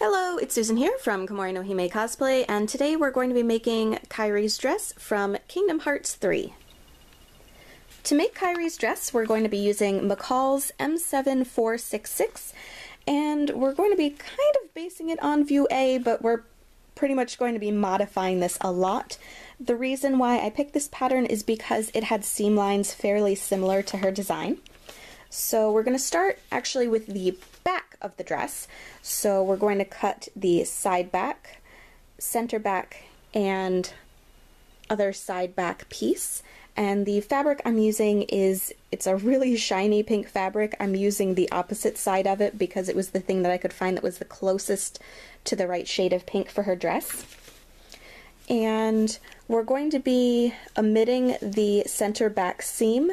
Hello, it's Susan here from Kairi Cosplay, and today we're going to be making Kairi's dress from Kingdom Hearts 3. To make Kairi's dress, we're going to be using McCall's M7466, and we're going to be kind of basing it on View A, but we're pretty much going to be modifying this a lot. The reason why I picked this pattern is because it had seam lines fairly similar to her design. So we're going to start actually with the back of the dress. So we're going to cut the side back, center back, and other side back piece. And the fabric I'm using it's a really shiny pink fabric. I'm using the opposite side of it because it was the thing that I could find that was the closest to the right shade of pink for her dress. And we're going to be omitting the center back seam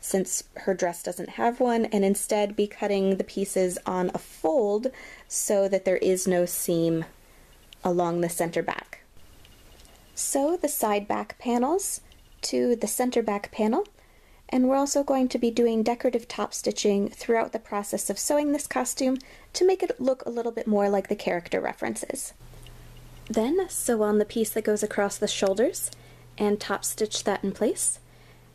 since her dress doesn't have one, and instead be cutting the pieces on a fold so that there is no seam along the center back. Sew the side back panels to the center back panel, and we're also going to be doing decorative top stitching throughout the process of sewing this costume to make it look a little bit more like the character references. Then sew on the piece that goes across the shoulders and top stitch that in place.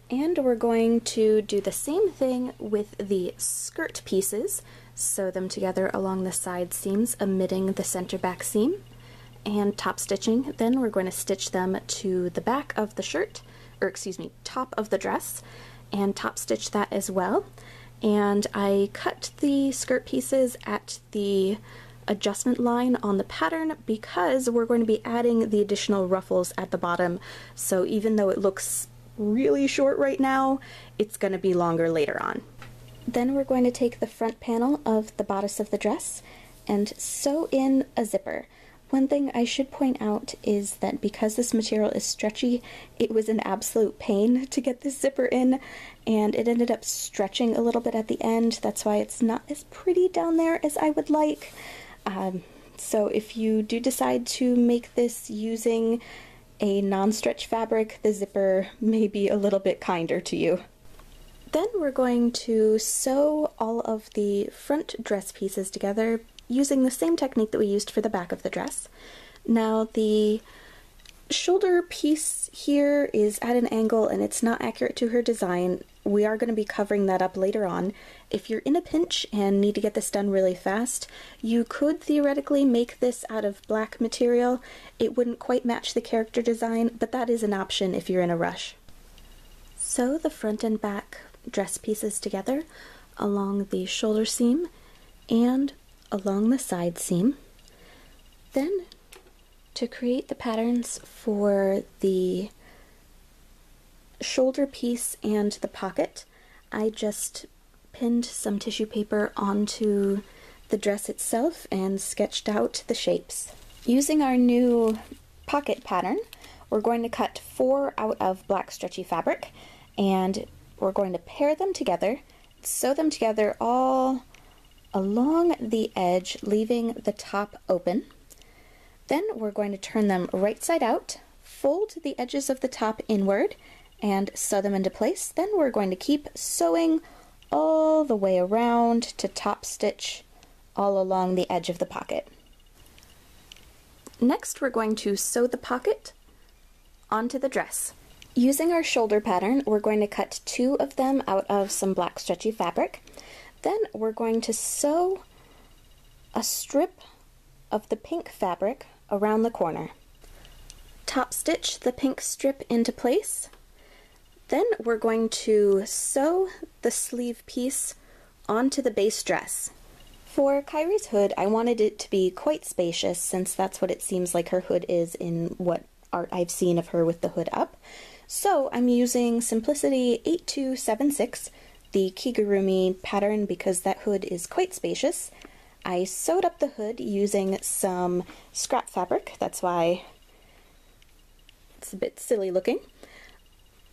And we're going to do the same thing with the skirt pieces, sew them together along the side seams, omitting the center back seam, and top stitching. Then we're going to stitch them to the back of the shirt, or excuse me, top of the dress, and top stitch that as well. And I cut the skirt pieces at the adjustment line on the pattern because we're going to be adding the additional ruffles at the bottom, so even though it looks really short right now, it's going to be longer later on. Then we're going to take the front panel of the bodice of the dress and sew in a zipper. One thing I should point out is that because this material is stretchy, it was an absolute pain to get this zipper in, and it ended up stretching a little bit at the end. That's why it's not as pretty down there as I would like. So if you do decide to make this using a non-stretch fabric, the zipper may be a little bit kinder to you. Then we're going to sew all of the front dress pieces together using the same technique that we used for the back of the dress. Now the shoulder piece here is at an angle and it's not accurate to her design. We are going to be covering that up later on. If you're in a pinch and need to get this done really fast, you could theoretically make this out of black material. It wouldn't quite match the character design, but that is an option if you're in a rush. Sew the front and back dress pieces together along the shoulder seam and along the side seam. Then, to create the patterns for the shoulder piece and the pocket, I just pinned some tissue paper onto the dress itself and sketched out the shapes. Using our new pocket pattern, we're going to cut 4 out of black stretchy fabric, and we're going to pair them together, sew them together all along the edge, leaving the top open. Then we're going to turn them right side out, fold the edges of the top inward, and sew them into place. Then we're going to keep sewing all the way around to top stitch all along the edge of the pocket. Next, we're going to sew the pocket onto the dress. Using our shoulder pattern, we're going to cut 2 of them out of some black stretchy fabric. Then we're going to sew a strip of the pink fabric around the corner. Top stitch the pink strip into place. Then we're going to sew the sleeve piece onto the base dress. For Kairi's hood, I wanted it to be quite spacious since that's what it seems like her hood is in what art I've seen of her with the hood up. So I'm using Simplicity 8276, the Kigurumi pattern, because that hood is quite spacious. I sewed up the hood using some scrap fabric, that's why it's a bit silly looking,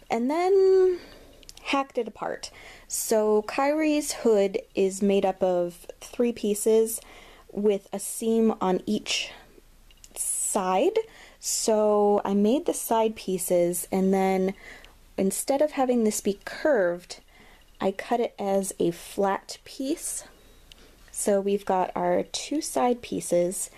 and then hacked it apart. So Kairi's hood is made up of 3 pieces with a seam on each side. So I made the side pieces, and then instead of having this be curved, I cut it as a flat piece So we've got our two side pieces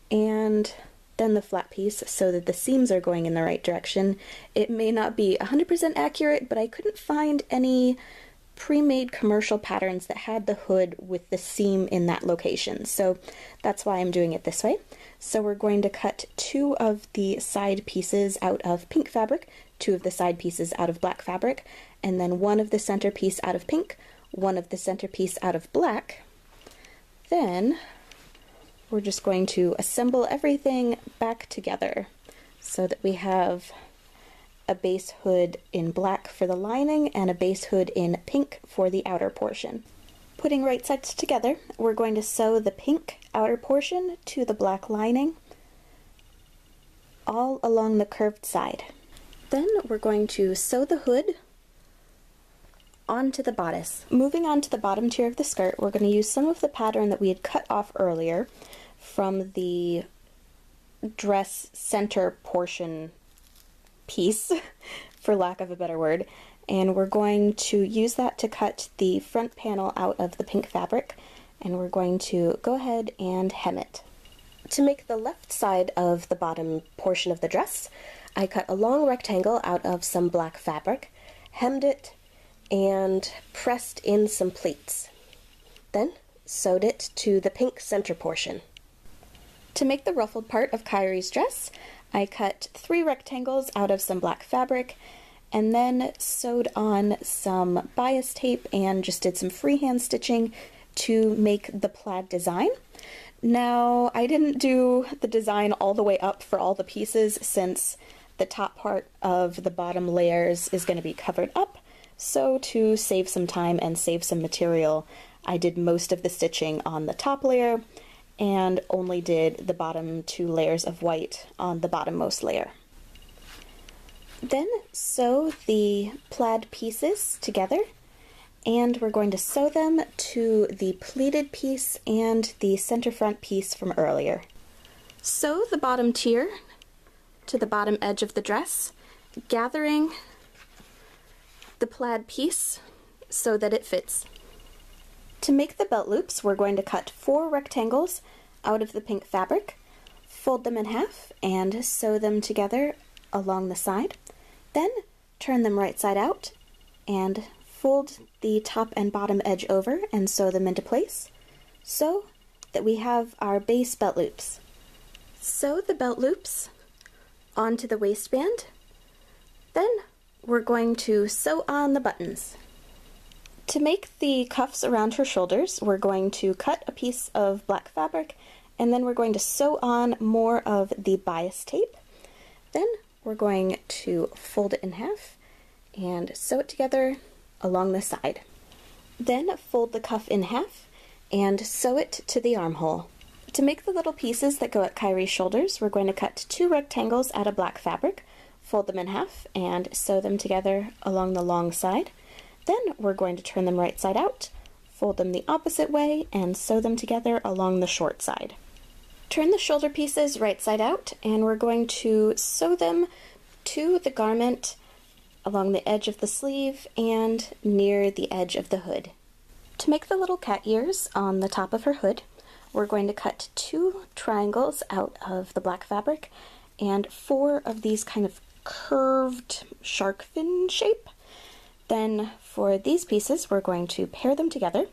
and then the flat piece so that the seams are going in the right direction. It may not be 100% accurate, but I couldn't find any pre-made commercial patterns that had the hood with the seam in that location. So that's why I'm doing it this way. So we're going to cut two of the side pieces out of pink fabric, two of the side pieces out of black fabric, and then one of the center piece out of pink, one of the center piece out of black. Then we're just going to assemble everything back together so that we have a base hood in black for the lining and a base hood in pink for the outer portion. Putting right sides together, we're going to sew the pink outer portion to the black lining all along the curved side. Then we're going to sew the hood onto the bodice. Moving on to the bottom tier of the skirt, we're going to use some of the pattern that we had cut off earlier from the dress center portion piece, for lack of a better word, and we're going to use that to cut the front panel out of the pink fabric, and we're going to go ahead and hem it. To make the left side of the bottom portion of the dress, I cut a long rectangle out of some black fabric, hemmed it, and pressed in some pleats. Then sewed it to the pink center portion. To make the ruffled part of Kairi's dress, I cut 3 rectangles out of some black fabric and then sewed on some bias tape and just did some freehand stitching to make the plaid design. Now, I didn't do the design all the way up for all the pieces since the top part of the bottom layers is going to be covered up, so to save some time and save some material, I did most of the stitching on the top layer and only did the bottom 2 layers of white on the bottommost layer. Then sew the plaid pieces together, and we're going to sew them to the pleated piece and the center front piece from earlier. Sew the bottom tier to the bottom edge of the dress, gathering the plaid piece so that it fits. To make the belt loops, we're going to cut 4 rectangles out of the pink fabric, fold them in half, and sew them together along the side. Then turn them right side out and fold the top and bottom edge over and sew them into place so that we have our base belt loops. Sew the belt loops onto the waistband. Then we're going to sew on the buttons. To make the cuffs around her shoulders, we're going to cut a piece of black fabric and then we're going to sew on more of the bias tape. Then we're going to fold it in half and sew it together along the side. Then fold the cuff in half and sew it to the armhole. To make the little pieces that go at Kairi's shoulders, we're going to cut 2 rectangles out of black fabric, fold them in half, and sew them together along the long side. Then we're going to turn them right side out, fold them the opposite way, and sew them together along the short side. Turn the shoulder pieces right side out, and we're going to sew them to the garment along the edge of the sleeve and near the edge of the hood. To make the little cat ears on the top of her hood, we're going to cut 2 triangles out of the black fabric and 4 of these kind of curved shark fin shape. Then for these pieces, we're going to pair them together,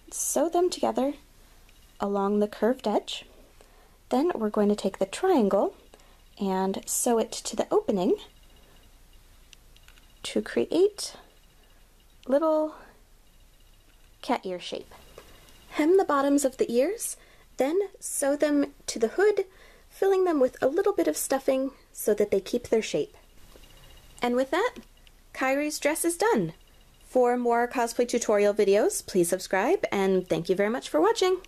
sew them together along the curved edge. Then we're going to take the triangle and sew it to the opening to create little cat ear shape. Hem the bottoms of the ears, then sew them to the hood, filling them with a little bit of stuffing so that they keep their shape. And with that, Kairi's dress is done. For more cosplay tutorial videos, please subscribe, and thank you very much for watching!